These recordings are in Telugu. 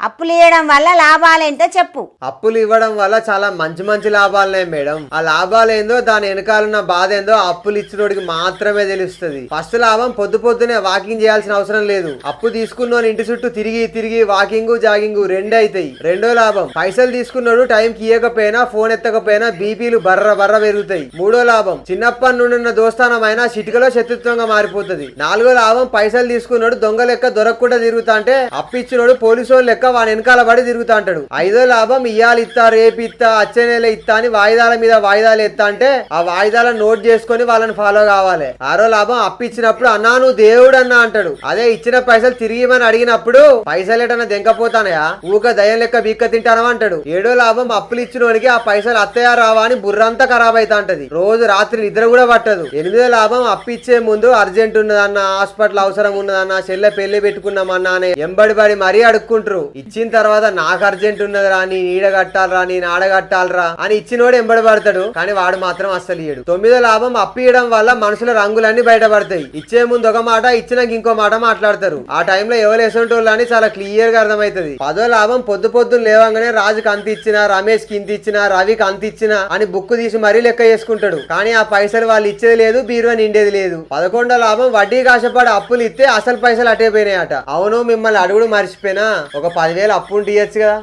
అప్పులు ఇవ్వడం వల్ల లాభాలేంటో చెప్పు. అప్పులు ఇవ్వడం వల్ల చాలా మంచి మంచి లాభాలున్నాయి మేడం. ఆ లాభాలేందో దాని వెనకాలన్న బాధ ఏందో అప్పులు ఇచ్చినోడికి మాత్రమే తెలుస్తుంది. ఫస్ట్ లాభం పొద్దునే వాకింగ్ చేయాల్సిన అవసరం లేదు. అప్పు తీసుకున్నోని ఇంటి చుట్టూ తిరిగి తిరిగి వాకింగ్ జాగింగ్ రెండు అవుతాయి. రెండో లాభం పైసలు తీసుకున్నాడు టైంకి ఇవ్వకపోయినా ఫోన్ ఎత్తకపోయినా బీపీలు బర్ర పెరుగుతాయి. మూడో లాభం చిన్నప్పటి నుండి ఉన్న దోస్తానమైనా చిటికలో శత్రుత్వంగా మారిపోతుంది. నాలుగో లాభం పైసలు తీసుకున్నాడు దొంగ లెక్క దొరకకుండా తిరుగుతా అంటే అప్పిచ్చినోడు పోలీసు వాళ్ళు లెక్క వాని వెనకాల పడి తిరుగుతా అంటాడు. ఐదో లాభం ఇయ్యాలి ఇత్తా రేపు ఇత్తా వచ్చే నెల ఇత్తా అని వాయిదాల మీద వాయిదాలు ఎత్తా అంటే ఆ వాయిదాలను నోట్ చేసుకుని వాళ్ళని ఫాలో కావాలి. ఆరో లాభం అప్పిచ్చినప్పుడు అన్నా నువ్వు దేవుడు అన్నా అంటాడు. అదే ఇచ్చిన పైసలు తిరిగిమని అడిగినప్పుడు పైసలు ఎటన్నా దెంకపోతానయా ఊక దయం లెక్క బీక్క తింటానవా అంటాడు. ఏడో లాభం అప్పులు ఇచ్చినోడికి ఆ పైసలు అత్తయా రావా అని బుర్రంతా ఖరాబ్ అవుతా ఉంటది. రోజు రాత్రి నిద్ర కూడా పట్టదు. ఎనిమిదో లాభం అప్పిచ్చే ముందు అర్జెంట్ ఉన్నదన్నా హాస్పిటల్ అవసరం ఉన్నదన్నా చెల్లె పెళ్లి పెట్టుకున్నామన్నా అని ఎంబడి మరీ అడుక్కుంటారు. ఇచ్చిన తర్వాత నాకు అర్జెంట్ ఉన్నదిరా నీ నీడ కట్టాలరా నీ నాడ కట్టాలరా అని ఇచ్చినోడు ఎంబడి పడతాడు. కానీ వాడు మాత్రం అస్సలు ఇయ్యడు. తొమ్మిదో లాభం అప్పియడం వల్ల మనుషుల రంగులన్నీ బయటపడతాయి. ఇచ్చే ముందు ఒక మాట ఇచ్చినాక ఇంకో మాట మాట్లాడతారు. ఆ టైంలో ఎవరు ఎసంటోళ్ళు అని చాలా క్లియర్ గా అర్థమవుతుంది. పదో లాభం పొద్దున్న లేవంగానే రాజుకి అంత ఇచ్చినా రమేష్ కి ఇంత ఇచ్చినా రవికి అంత ఇచ్చినా అని బుక్ తీసి మరీ లెక్క చేసుకుంటాడు. కానీ ఆ పైసలు వాళ్ళు ఇచ్చేది లేదు బీరువా నిండేది లేదు. 11వ లాభం వడ్డీ కాశపడి అప్పులు ఇస్తే అసలు పైసలు అటే పోయినాయట. అవును మిమ్మల్ని అడుగుడు మర్చిపోయినా ఒక 10,000 అప్పు ఉంటే ఇయ్యచ్చు కదా.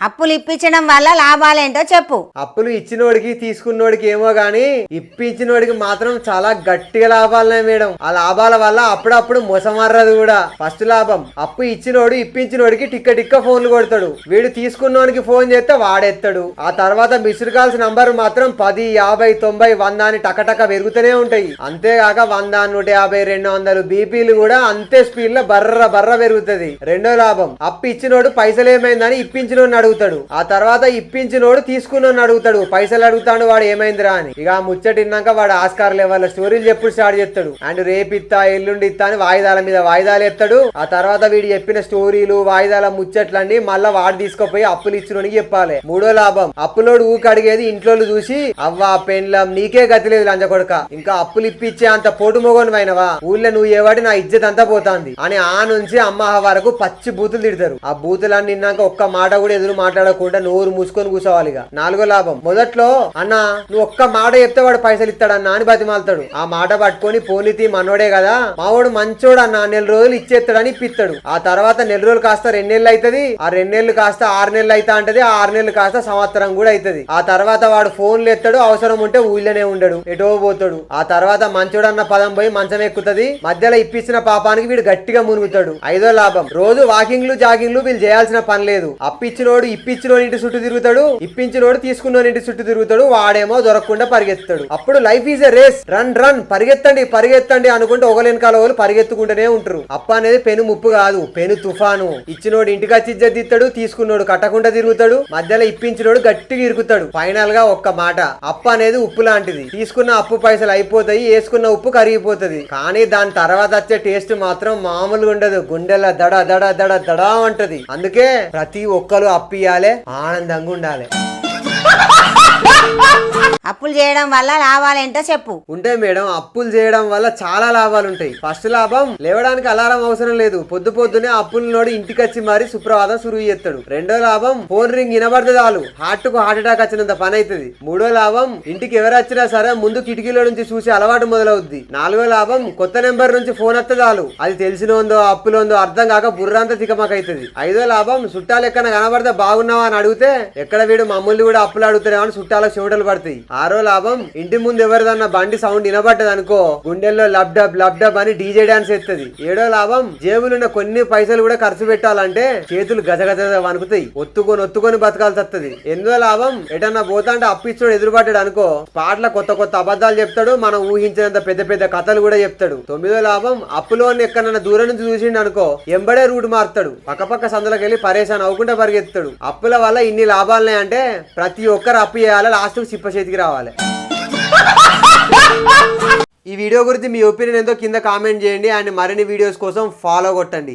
అప్పులు ఇప్పించడం వల్ల లాభాలేంటో చెప్పు. అప్పులు ఇచ్చినోడికి తీసుకున్నోడికి ఏమో గాని ఇప్పించినోడికి మాత్రం చాలా గట్టిగా లాభాలున్నాయి మేడం. ఆ లాభాల వల్ల అప్పుడప్పుడు మోసమర్రదు కూడా. ఫస్ట్ లాభం అప్పు ఇచ్చినోడు ఇప్పించినోడికి టిక్క ఫోన్లు కొడతాడు. వీడు తీసుకున్నోడికి ఫోన్ చేస్తే వాడెత్తాడు. ఆ తర్వాత మిస్డ్ కాల్స్ నంబర్ మాత్రం 10, 50, 90, 100 అని టకటక పెరుగుతూనే ఉంటాయి. అంతేగాక 100, 150, 200 బీపీలు కూడా అంతే స్పీడ్ లో బర్ర పెరుగుతుంది. రెండో లాభం అప్పు ఇచ్చినోడు పైసలు ఏమైందని ఇప్పించినోడిని అడుగుతాడు. ఆ తర్వాత ఇప్పించినోడు తీసుకున్నోడిని అడుగుతాడు. పైసలు అడుగుతాడు వాడు ఏమైందిరా అని. ఇక ముచ్చటిన్నాక వాడు ఆస్కార్ లెవెల్ స్టోరీలు చెప్పుడు స్టార్ట్ చేస్తాడు. అండ్ రేపిత్తా ఎల్లుండి ఇత్తా అని వాయిదాల మీద వాయిదాలు ఎత్తాడు. ఆ తర్వాత వీడు చెప్పిన స్టోరీలు వాయిదాల ముచ్చట్లన్నీ మళ్ళా వాడు తీసుకుపోయి అప్పులు ఇచ్చినోడికి చెప్పాలి. మూడో లాభం అప్పులోడు ఊకి అడిగేది ఇంట్లో చూసి అవ్వా పెండ్లం నీకే గతి లేదు లంచ కొడక ఇంకా అప్పులు ఇప్పించే అంత పోటు మొగను అయినవా ఊళ్ళో నువ్వు ఏవాడి నా ఇజ్జత్ అంతా పోతాంది అని ఆ నుంచి అమ్మ వరకు పచ్చి బూతులు తిడతారు. ఆ బూతులన్నీ నిన్నాక ఒక్క మాట కూడా ఎదురు మాట్లాడకుండా నోరు మూసుకొని కూర్చోవాలిగా. నాలుగో లాభం మొదట్లో అన్నా నువ్వు ఒక్క మాట చెప్తే వాడు పైసలు ఇస్తాడన్నా అని బతిమాలతాడు. ఆ మాట పట్టుకొని పోనీతి మనోడే కదా మావాడు మంచోడు అన్న 4 రోజులు ఇచ్చేస్తాడని ఇప్పిస్తాడు. ఆ తర్వాత 4 రోజులు కాస్త 2 నెలలు అవుతుంది. ఆ 2 నెలలు కాస్త 6 నెలలు అవుతా అంటది. ఆ 6 నెలలు కాస్త సంవత్సరం కూడా అవుతుంది. ఆ తర్వాత వాడు ఫోన్లు ఎత్తాడు. అవసరం ఉంటే ఊళ్ళోనే ఉండడు ఎటో పోతాడు. ఆ తర్వాత మంచోడు అన్న పదం పోయి మంచం ఎక్కుతుంది. మధ్యలో ఇప్పించిన పాపానికి వీడు గట్టిగా మునుగుతాడు. ఐదో లాభం రోజు వాకింగ్లు జాగింగ్లు వీళ్ళు చేయాల్సిన పని లేదు. అప్పిచ్చినోడు ఇప్పించినోడి ఇంటి చుట్టూ తిరుగుతాడు. ఇప్పించినోడు తీసుకున్నోడి ఇంటి చుట్టూ తిరుగుతాడు. వాడేమో దొరకకుండా పరిగెత్తాడు. అప్పుడు life is a race run పరిగెత్తండి అనుకుంటే ఒకలెనకాల వాళ్ళు పరిగెత్తుకుంటూనే ఉంటారు. అప్ప అనేది పెను ముప్పు కాదు పెను తుఫాను. ఇచ్చినోడు ఇంటికి వచ్చి ఇజ్జతిస్తాడు. తీసుకున్నోడు కట్టకుండా తిరుగుతాడు. మధ్యలో ఇప్పించినోడు గట్టిగా ఇరుకుతాడు. ఫైనల్ గా ఒక్క మాట అప్పు అనేది ఉప్పు లాంటిది. తీసుకున్న అప్పు పైసలు అయిపోతాయి. వేసుకున్న ఉప్పు కరిగిపోతుంది. కానీ దాని తర్వాత వచ్చే టేస్ట్ మాత్రం మామూలుగా ఉండదు. గుండెల దడ అంటది. అందుకే ప్రతి ఒక్కరు అప్పియాలే ఆనందంగా ఉండాలి. అప్పులు చేయడం వల్ల లాభాలేంటో చెప్పు. ఉంటాయి మేడం అప్పులు చేయడం వల్ల చాలా లాభాలు ఉంటాయి. ఫస్ట్ లాభం లేవడానికి అలారం అవసరం లేదు. పొద్దునే అప్పులనోడు ఇంటికి వచ్చి మరి సుప్రభాతం సురువు చేస్తాడు. రెండో లాభం ఫోన్ రింగ్ వినబడితే చాలు హార్ట్ కు హార్ట్ అటాక్ వచ్చినంత పని అవుతుంది. మూడో లాభం ఇంటికి ఎవరు వచ్చినా సరే ముందు కిటికీలో నుంచి చూసి అలవాటు మొదలవుద్ది. నాలుగో లాభం కొత్త నెంబర్ నుంచి ఫోన్ వస్తే చాలు అది తెలిసినోందో అప్పులోందో అర్థం కాక బుర్రంతా తికమకైతుంది. ఐదో లాభం చుట్టాలు ఎక్కడ కనబడితే బాగున్నావా అని అడిగితే ఎక్కడ వీడు మమ్మల్ని కూడా అప్పులు అడుగుతారేమని చుట్టాలకు చెమటలు పడతాయి. ఆరో లాభం ఇంటి ముందు ఎవరిదన్నా బండి సౌండ్ వినబడ్డది అనుకో గుండెల్లో లబ్డబ్ అని డీజే డాన్స్ ఎత్తది. ఏడో లాభం జేబులున్న కొన్ని పైసలు కూడా ఖర్చు పెట్టాలంటే చేతులు గజగజ వణుకుతాయి. ఒత్తుకొని బతకాల్సి వస్తుంది. ఎనిమిదో లాభం ఎటన్నా పోతాంటే అప్పిచ్చోడు ఎదురుపడ్డాడు అనుకో స్పాట్ల కొత్త అబద్ధాలు చెప్తాడు. మనం ఊహించినంత పెద్ద కథలు కూడా చెప్తాడు. తొమ్మిదో లాభం అప్పులోని ఎక్కడన్నా దూరం నుంచి చూసిండు అనుకో ఎంబడే రూట్ మారుతాడు. పక్క సందులోకి వెళ్ళి పరేషాన్ అవ్వకుండా పరిగెత్తాడు. అప్పుల వల్ల ఇన్ని లాభాలున్నాయి అంటే ప్రతి ఒక్కరు అప్పు చేయాలి. లాస్ట్ చిప్ప చేతికి రావాలి. ఈ వీడియో గురించి మీ ఒపీనియన్ ఎంతో కింద కామెంట్ చేయండి. అండ్ మరిన్ని వీడియోస్ కోసం ఫాలో కొట్టండి.